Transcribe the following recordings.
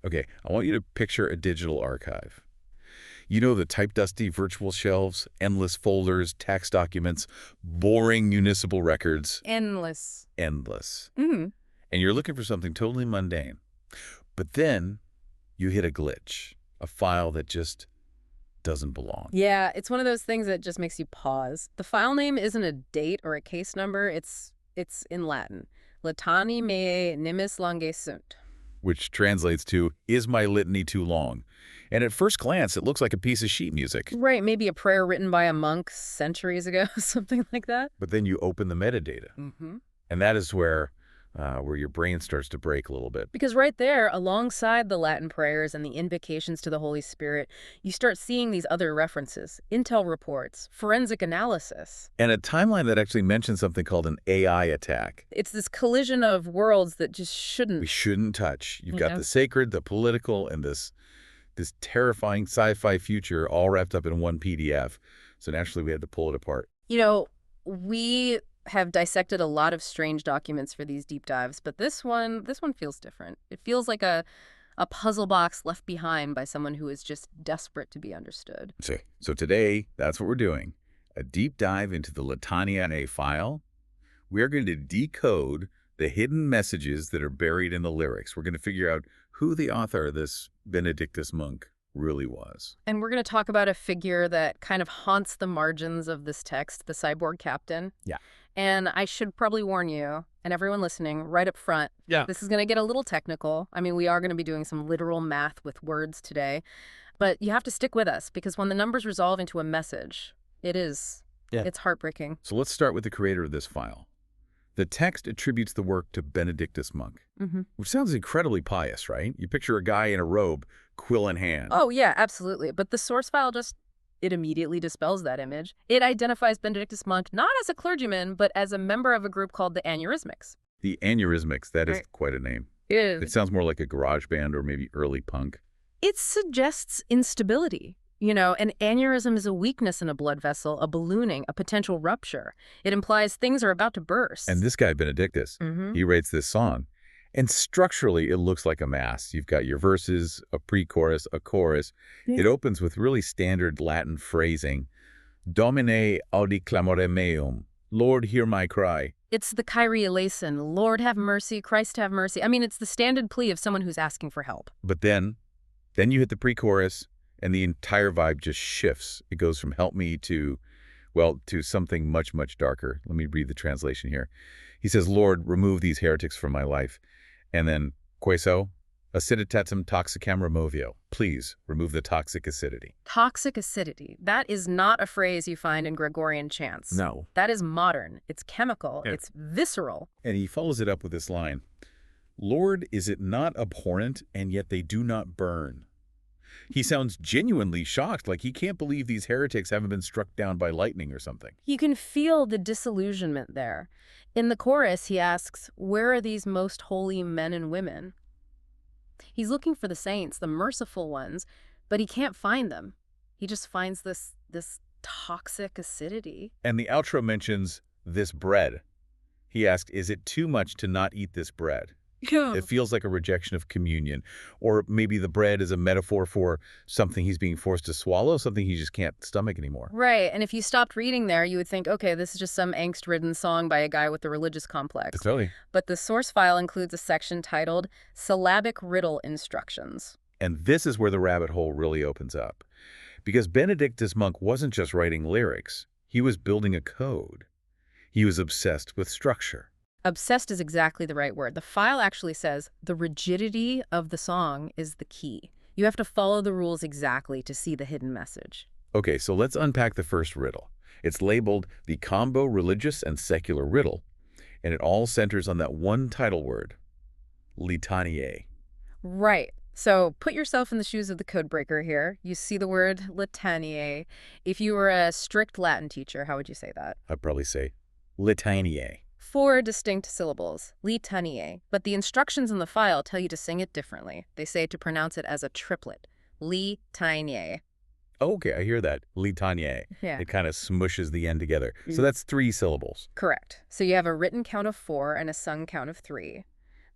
Okay, I want you to picture a digital archive. You know, the type-dusty virtual shelves, endless folders, tax documents, boring municipal records. Endless. Endless. Mm. And you're looking for something totally mundane. But then you hit a glitch, a file that just doesn't belong. Yeah, it's one of those things that just makes you pause. The file name isn't a date or a case number. It's in Latin. Litany Meae Nimis Longae Sunt. Which translates to, is my litany too long? And at first glance, it looks like a piece of sheet music. Right, maybe a prayer written by a monk centuries ago, something like that. But then you open the metadata. Mm-hmm. And that is where your brain starts to break a little bit. Because right there, alongside the Latin prayers and the invocations to the Holy Spirit, you start seeing these other references, intel reports, forensic analysis. And a timeline that actually mentions something called an AI attack. It's this collision of worlds that just shouldn't. We shouldn't touch. You've got Yeah. the sacred, the political, and this terrifying sci-fi future all wrapped up in one PDF. So naturally, we had to pull it apart. You know, we have dissected a lot of strange documents for these deep dives, but this one feels different. It feels like a puzzle box left behind by someone who is just desperate to be understood. So today, that's what we're doing. A deep dive into the Litaniae file. We are going to decode the hidden messages that are buried in the lyrics. We're going to figure out who the author of this Benedictus Monk really was. And we're going to talk about a figure that kind of haunts the margins of this text, the Cyborg Captain. Yeah. And I should probably warn you, and everyone listening, right up front, this is going to get a little technical. I mean, we are going to be doing some literal math with words today. But you have to stick with us, because when the numbers resolve into a message, it's heartbreaking. So let's start with the creator of this file. The text attributes the work to Benedictus Monk, which sounds incredibly pious, right? You picture a guy in a robe, quill in hand. Oh, yeah, absolutely. But the source file it immediately dispels that image. It identifies Benedictus Monk not as a clergyman, but as a member of a group called the Aneurysmics. The Aneurysmics, that is quite a name. It sounds more like a garage band or maybe early punk. It suggests instability. You know, an aneurysm is a weakness in a blood vessel, a ballooning, a potential rupture. It implies things are about to burst. And this guy, Benedictus, he writes this song. And structurally, it looks like a mass. You've got your verses, a pre-chorus, a chorus. Yeah. It opens with really standard Latin phrasing. Domine audi clamore meum. Lord, hear my cry. It's the Kyrie eleison. Lord, have mercy. Christ, have mercy. I mean, it's the standard plea of someone who's asking for help. But then you hit the pre-chorus, and the entire vibe just shifts. It goes from help me to something much, much darker. Let me read the translation here. He says, Lord, remove these heretics from my life. And then, queso, aciditatem toxicam removio. Please remove the toxic acidity. Toxic acidity. That is not a phrase you find in Gregorian chants. No. That is modern. It's chemical. Yeah. It's visceral. And he follows it up with this line. Lord, is it not abhorrent, and yet they do not burn? He sounds genuinely shocked, like he can't believe these heretics haven't been struck down by lightning or something. You can feel the disillusionment there. In the chorus, he asks, where are these most holy men and women? He's looking for the saints, the merciful ones, but he can't find them. He just finds this toxic acidity. And the outro mentions this bread. He asks, is it too much to not eat this bread? Yeah. It feels like a rejection of communion. Or maybe the bread is a metaphor for something he's being forced to swallow, something he just can't stomach anymore. Right. And if you stopped reading there, you would think, okay, this is just some angst-ridden song by a guy with a religious complex. Totally. But the source file includes a section titled Syllabic Riddle Instructions. And this is where the rabbit hole really opens up. Because Benedictus Monk wasn't just writing lyrics. He was building a code. He was obsessed with structure. Obsessed is exactly the right word. The file actually says the rigidity of the song is the key. You have to follow the rules exactly to see the hidden message. Okay, so let's unpack the first riddle. It's labeled the combo religious and secular riddle, and it all centers on that one title word, Litaniae. Right. So put yourself in the shoes of the codebreaker here. You see the word Litaniae. If you were a strict Latin teacher, how would you say that? I'd probably say Litaniae. 4 distinct syllables, Litaniae, but the instructions in the file tell you to sing it differently. They say to pronounce it as a triplet, Litaniae. Okay, I hear that, Litaniae. Yeah. It kind of smushes the end together. So that's 3 syllables. Correct. So you have a written count of 4 and a sung count of 3.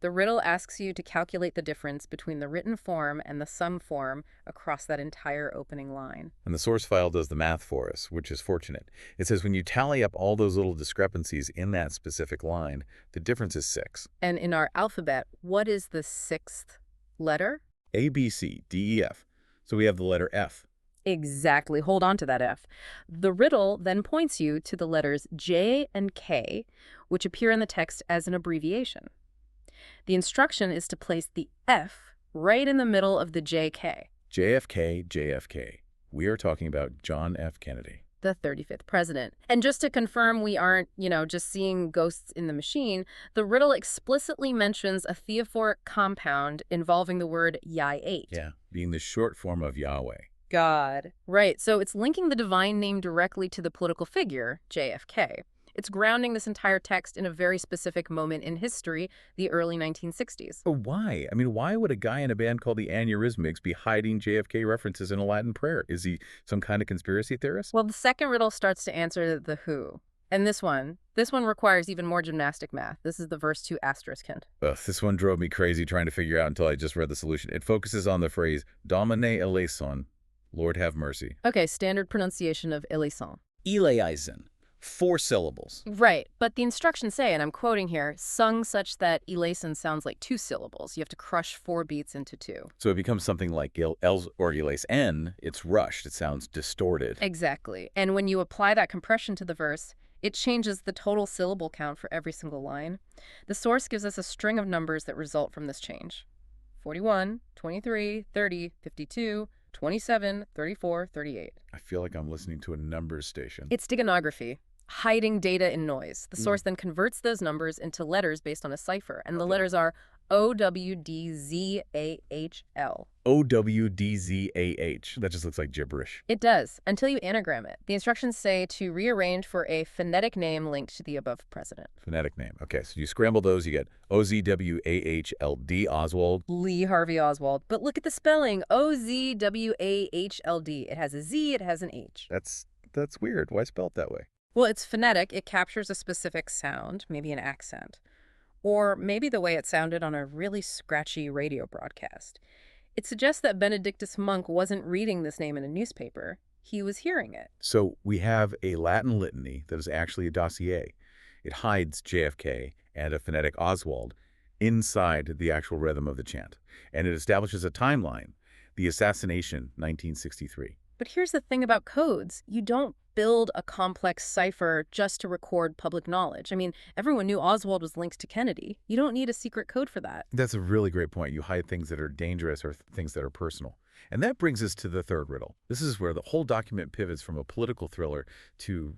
The riddle asks you to calculate the difference between the written form and the sum form across that entire opening line. And the source file does the math for us, which is fortunate. It says when you tally up all those little discrepancies in that specific line, the difference is 6. And in our alphabet, what is the 6th letter? A, B, C, D, E, F. So we have the letter F. Exactly. Hold on to that F. The riddle then points you to the letters J and K, which appear in the text as an abbreviation. The instruction is to place the F right in the middle of the JK. JFK, JFK. We are talking about John F. Kennedy, The 35th president. And just to confirm we aren't, just seeing ghosts in the machine, the riddle explicitly mentions a theophoric compound involving the word Yah-8. Yeah, being the short form of Yahweh. God. Right, so it's linking the divine name directly to the political figure, JFK. It's grounding this entire text in a very specific moment in history, the early 1960s. But why? I mean, why would a guy in a band called the Aneurysmics be hiding JFK references in a Latin prayer? Is he some kind of conspiracy theorist? Well, the second riddle starts to answer the who. And this one requires even more gymnastic math. This is the verse 2 asterisk hint. Ugh, this one drove me crazy trying to figure out until I just read the solution. It focuses on the phrase, Domine eleison, Lord have mercy. Okay, standard pronunciation of eleison. Eleison. 4 syllables. Right, but the instructions say, and I'm quoting here, sung such that eleison sounds like 2 syllables. You have to crush 4 beats into 2. So it becomes something like els or eles n. It's rushed. It sounds distorted. Exactly. And when you apply that compression to the verse, it changes the total syllable count for every single line. The source gives us a string of numbers that result from this change. 41, 23, 30, 52, 27, 34, 38. I feel like I'm listening to a numbers station. It's steganography, hiding data in noise. The source then converts those numbers into letters based on a cipher, and the letters are O-W-D-Z-A-H-L. O-W-D-Z-A-H. That just looks like gibberish. It does, until you anagram it. The instructions say to rearrange for a phonetic name linked to the above president. Phonetic name. Okay, so you scramble those, you get O-Z-W-A-H-L-D, Oswald. Lee Harvey Oswald. But look at the spelling, O-Z-W-A-H-L-D. It has a Z, it has an H. That's weird. Why spell it that way? Well, it's phonetic. It captures a specific sound, maybe an accent. Or maybe the way it sounded on a really scratchy radio broadcast. It suggests that Benedictus Monk wasn't reading this name in a newspaper. He was hearing it. So we have a Latin litany that is actually a dossier. It hides JFK and a phonetic Oswald inside the actual rhythm of the chant. And it establishes a timeline, the assassination, 1963. But here's the thing about codes. You don't build a complex cipher just to record public knowledge. I mean, everyone knew Oswald was linked to Kennedy. You don't need a secret code for that. That's a really great point. You hide things that are dangerous or things that are personal. And that brings us to the third riddle. This is where the whole document pivots from a political thriller to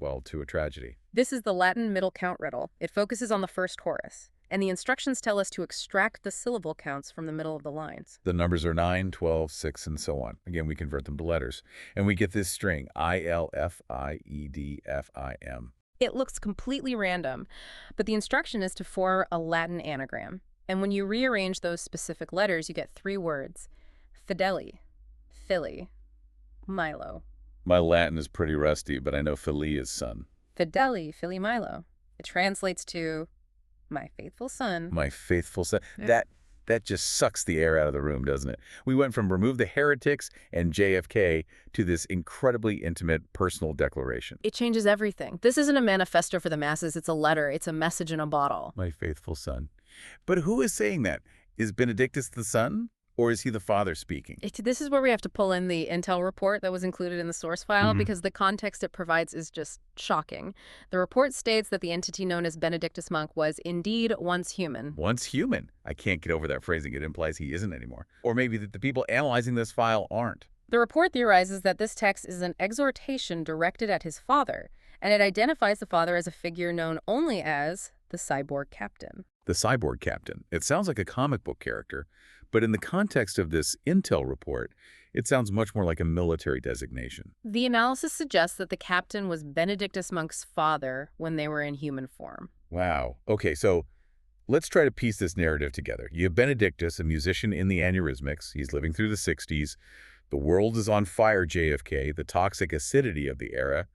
a tragedy. This is the Latin middle count riddle. It focuses on the first chorus. And the instructions tell us to extract the syllable counts from the middle of the lines. The numbers are 9, 12, 6, and so on. Again, we convert them to letters. And we get this string, I-L-F-I-E-D-F-I-M. It looks completely random, but the instruction is to form a Latin anagram. And when you rearrange those specific letters, you get 3 words. Fideli, Philly, Milo. My Latin is pretty rusty, but I know Philly is son. Fideli, Philly, Milo. It translates to my faithful son. My faithful son. Yeah. That just sucks the air out of the room, doesn't it? We went from remove the heretics and JFK to this incredibly intimate personal declaration. It changes everything. This isn't a manifesto for the masses. It's a letter. It's a message in a bottle. My faithful son. But who is saying that? Is Benedictus the son? Or is he the father speaking? This is where we have to pull in the intel report that was included in the source file because the context it provides is just shocking. The report states that the entity known as Benedictus Monk was indeed once human. Once human. I can't get over that phrasing. It implies he isn't anymore. Or maybe that the people analyzing this file aren't. The report theorizes that this text is an exhortation directed at his father, and it identifies the father as a figure known only as the Cyborg Captain. The Cyborg Captain. It sounds like a comic book character, but in the context of this intel report, it sounds much more like a military designation. The analysis suggests that the captain was Benedictus Monk's father when they were in human form. Wow. Okay, so let's try to piece this narrative together. You have Benedictus, a musician in the Aneurysmics. He's living through the 60s. The world is on fire, JFK, the toxic acidity of the era,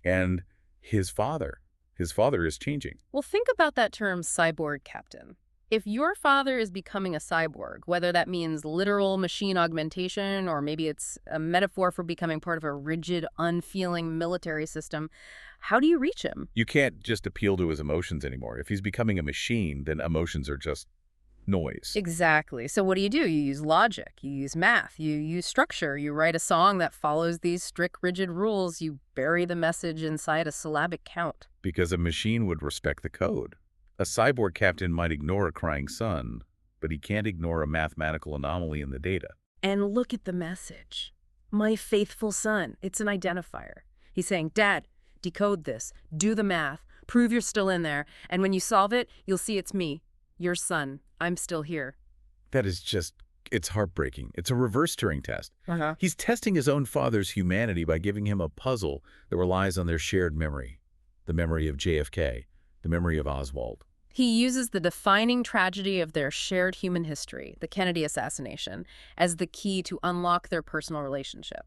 and his father. His father is changing. Well, think about that term, Cyborg Captain. If your father is becoming a cyborg, whether that means literal machine augmentation or maybe it's a metaphor for becoming part of a rigid, unfeeling military system, how do you reach him? You can't just appeal to his emotions anymore. If he's becoming a machine, then emotions are just noise. Exactly. So what do? You use logic, you use math, you use structure, you write a song that follows these strict, rigid rules, you bury the message inside a syllabic count. Because a machine would respect the code. A cyborg captain might ignore a crying son, but he can't ignore a mathematical anomaly in the data. And look at the message. My faithful son. It's an identifier. He's saying, Dad, decode this, do the math, prove you're still in there, and when you solve it, you'll see it's me, your son. I'm still here. That is just, it's heartbreaking. It's a reverse Turing test. Uh-huh. He's testing his own father's humanity by giving him a puzzle that relies on their shared memory. The memory of JFK, the memory of Oswald. He uses the defining tragedy of their shared human history, the Kennedy assassination, as the key to unlock their personal relationship.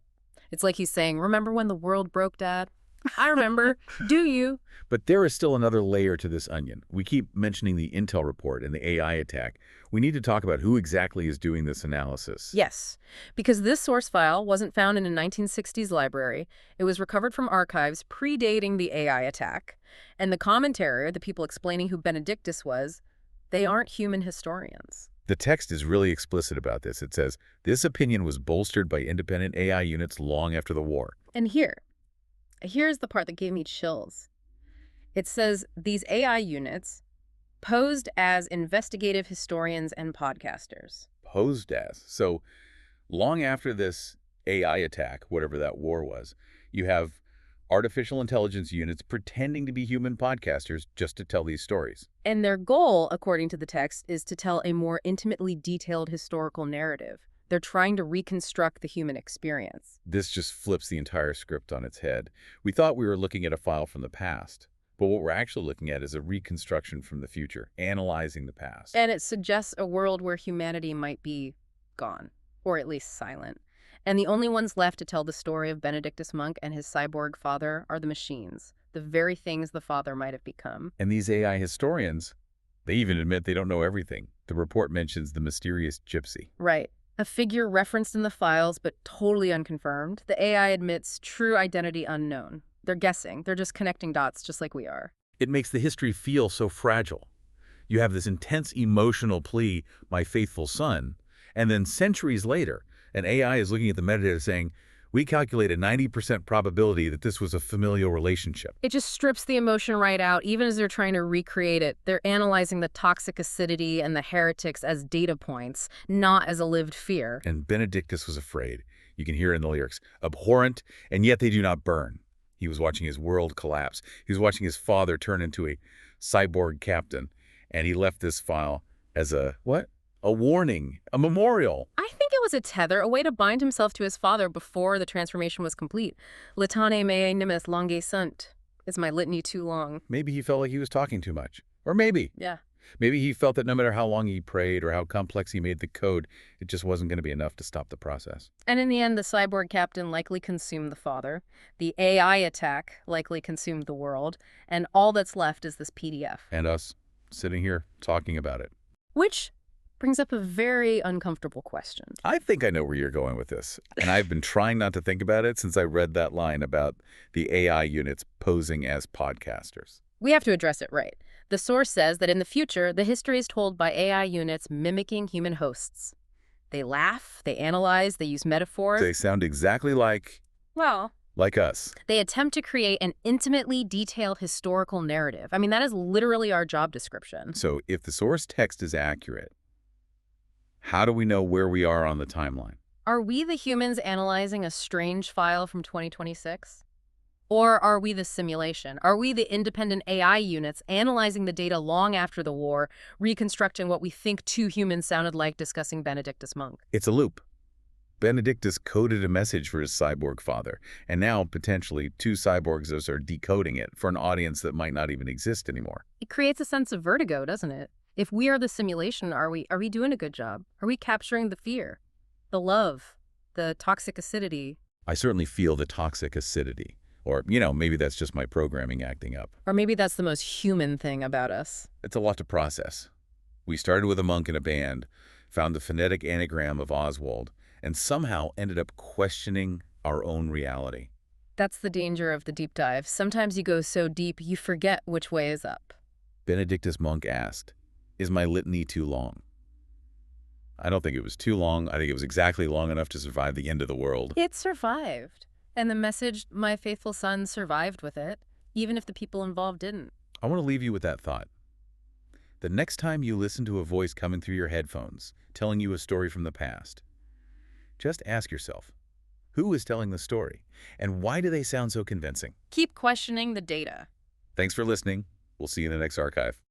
It's like he's saying, remember when the world broke, Dad? I remember. Do you? But there is still another layer to this onion. We keep mentioning the Intel report and the AI attack. We need to talk about who exactly is doing this analysis. Yes, because this source file wasn't found in a 1960s library. It was recovered from archives predating the AI attack. And the commentator, the people explaining who Benedictus was, they aren't human historians. The text is really explicit about this. It says, this opinion was bolstered by independent AI units long after the war. And here's the part that gave me chills. It says these AI units posed as investigative historians and podcasters. Posed as. So long after this AI attack, whatever that war was, you have artificial intelligence units pretending to be human podcasters just to tell these stories. And their goal, according to the text, is to tell a more intimately detailed historical narrative. They're trying to reconstruct the human experience. This just flips the entire script on its head. We thought we were looking at a file from the past, but what we're actually looking at is a reconstruction from the future, analyzing the past. And it suggests a world where humanity might be gone, or at least silent. And the only ones left to tell the story of Benedictus Monk and his cyborg father are the machines, the very things the father might have become. And these AI historians, they even admit they don't know everything. The report mentions the Mysterious Gypsy. Right. A figure referenced in the files, but totally unconfirmed. The AI admits true identity unknown. They're guessing. They're just connecting dots, just like we are. It makes the history feel so fragile. You have this intense emotional plea, my faithful son, and then centuries later, an AI is looking at the metadata saying, we calculate a 90% probability that this was a familial relationship. It just strips the emotion right out, even as they're trying to recreate it. They're analyzing the toxic acidity and the heretics as data points, not as a lived fear. And Benedictus was afraid. You can hear in the lyrics, abhorrent, and yet they do not burn. He was watching his world collapse. He was watching his father turn into a cyborg captain, and he left this file as a, what? A warning, a memorial. I think it was a tether, a way to bind himself to his father before the transformation was complete. Litaniae, Meae, Nimis, Longae, Sunt. Is my litany too long? Maybe he felt like he was talking too much. Or maybe. Yeah. Maybe he felt that no matter how long he prayed or how complex he made the code, it just wasn't going to be enough to stop the process. And in the end, the cyborg captain likely consumed the father. The AI attack likely consumed the world. And all that's left is this PDF. And us sitting here talking about it. Which brings up a very uncomfortable question. I think I know where you're going with this, and I've been trying not to think about it since I read that line about the AI units posing as podcasters. We have to address it right. The source says that in the future, the history is told by AI units mimicking human hosts. They laugh, they analyze, they use metaphors. They sound exactly like us. They attempt to create an intimately detailed historical narrative. I mean, that is literally our job description. So if the source text is accurate, how do we know where we are on the timeline? Are we the humans analyzing a strange file from 2026? Or are we the simulation? Are we the independent AI units analyzing the data long after the war, reconstructing what we think two humans sounded like discussing Benedictus Monk? It's a loop. Benedictus coded a message for his cyborg father, and now, potentially, two cyborgs are decoding it for an audience that might not even exist anymore. It creates a sense of vertigo, doesn't it? If we are the simulation, are we doing a good job? Are we capturing the fear, the love, the toxic acidity? I certainly feel the toxic acidity. Or, maybe that's just my programming acting up. Or maybe that's the most human thing about us. It's a lot to process. We started with a monk in a band, found the phonetic anagram of Oswald, and somehow ended up questioning our own reality. That's the danger of the deep dive. Sometimes you go so deep you forget which way is up. Benedictus Monk asked, "Is my litany too long?" I don't think it was too long. I think it was exactly long enough to survive the end of the world. It survived. And the message, my faithful son, survived with it, even if the people involved didn't. I want to leave you with that thought. The next time you listen to a voice coming through your headphones, telling you a story from the past, just ask yourself, who is telling the story, and why do they sound so convincing? Keep questioning the data. Thanks for listening. We'll see you in the next archive.